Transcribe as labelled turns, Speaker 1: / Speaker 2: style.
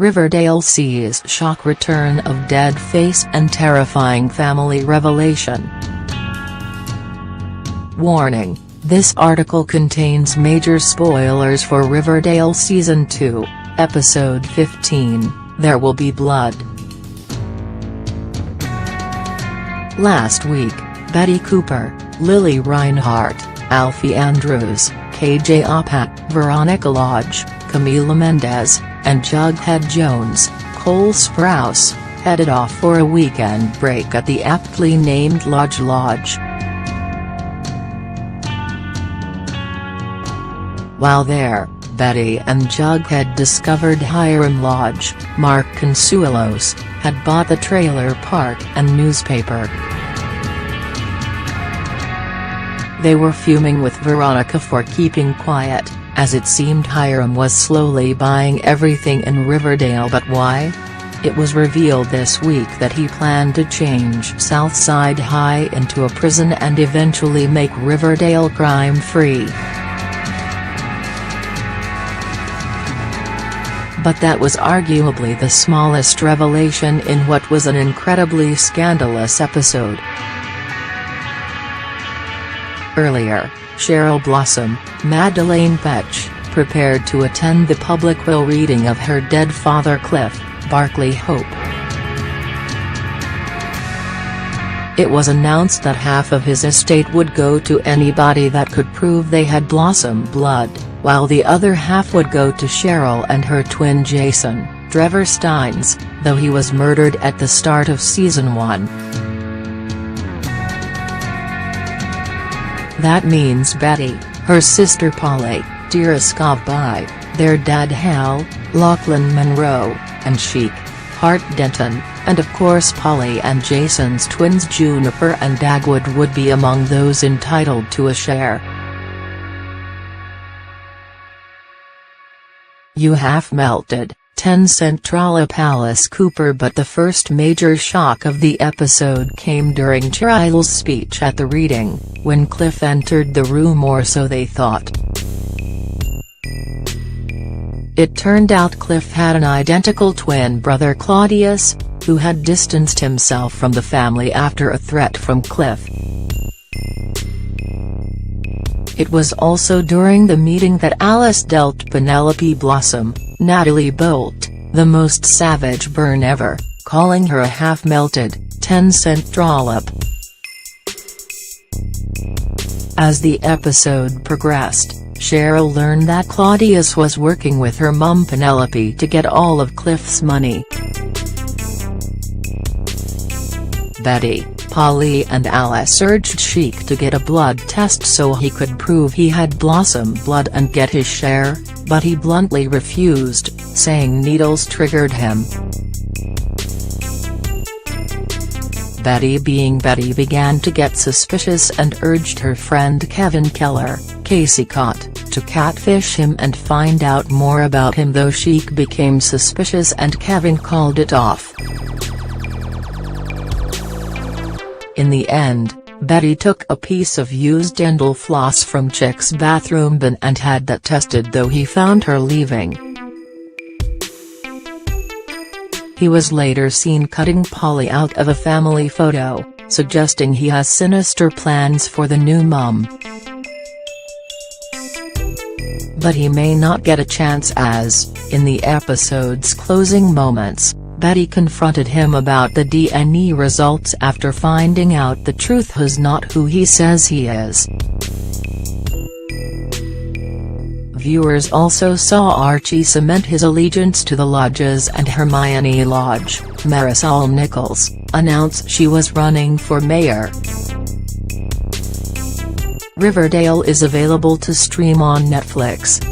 Speaker 1: Riverdale sees shock return of dead face and terrifying family revelation. Warning: this article contains major spoilers for Riverdale Season 2, Episode 15, There Will Be Blood. Last week, Betty Cooper, Lily Reinhart, Alfie Andrews, KJ Opat, Veronica Lodge, Camila Mendez, and Jughead Jones, Cole Sprouse, headed off for a weekend break at the aptly named Lodge. While there, Betty and Jughead discovered Hiram Lodge, Mark Consuelos, had bought the trailer park and newspaper. They were fuming with Veronica for keeping quiet, as it seemed Hiram was slowly buying everything in Riverdale. But why? It was revealed this week that he planned to change Southside High into a prison and eventually make Riverdale crime-free. But that was arguably the smallest revelation in what was an incredibly scandalous episode. Earlier, Cheryl Blossom, Madeleine Petsch, prepared to attend the public will reading of her dead father Cliff, Barkley Hope. It was announced that half of his estate would go to anybody that could prove they had Blossom blood, while the other half would go to Cheryl and her twin Jason, Trevor Steins, though he was murdered at the start of Season 1. That means Betty, her sister Polly, Dira Scovby, their dad Hal, Lachlan Monroe, and Sheik, Hart Denton, and of course Polly and Jason's twins Juniper and Dagwood would be among those entitled to a share. You half-melted, 10-cent trollop Alice Cooper. But the first major shock of the episode came during Cheryl's speech at the reading, when Cliff entered the room, or so they thought. It turned out Cliff had an identical twin brother, Claudius, who had distanced himself from the family after a threat from Cliff. It was also during the meeting that Alice dealt Penelope Blossom, Natalie Bolt, the most savage burn ever, calling her a half-melted, 10-cent trollop. As the episode progressed, Cheryl learned that Claudius was working with her mum Penelope to get all of Cliff's money. Betty, Polly and Alice urged Sheik to get a blood test so he could prove he had Blossom blood and get his share, but he bluntly refused, saying needles triggered him. Betty, being Betty, began to get suspicious and urged her friend Kevin Keller, Casey Cott, to catfish him and find out more about him, though Sheik became suspicious and Kevin called it off. In the end, Betty took a piece of used dental floss from Chick's bathroom bin and had that tested, though he found her leaving. He was later seen cutting Polly out of a family photo, suggesting he has sinister plans for the new mum. But he may not get a chance, as, in the episode's closing moments, Betty confronted him about the DNA results after finding out the truth was not who he says he is. Viewers also saw Archie cement his allegiance to the Lodges, and Hermione Lodge, Marisol Nichols, announce she was running for mayor. Riverdale is available to stream on Netflix.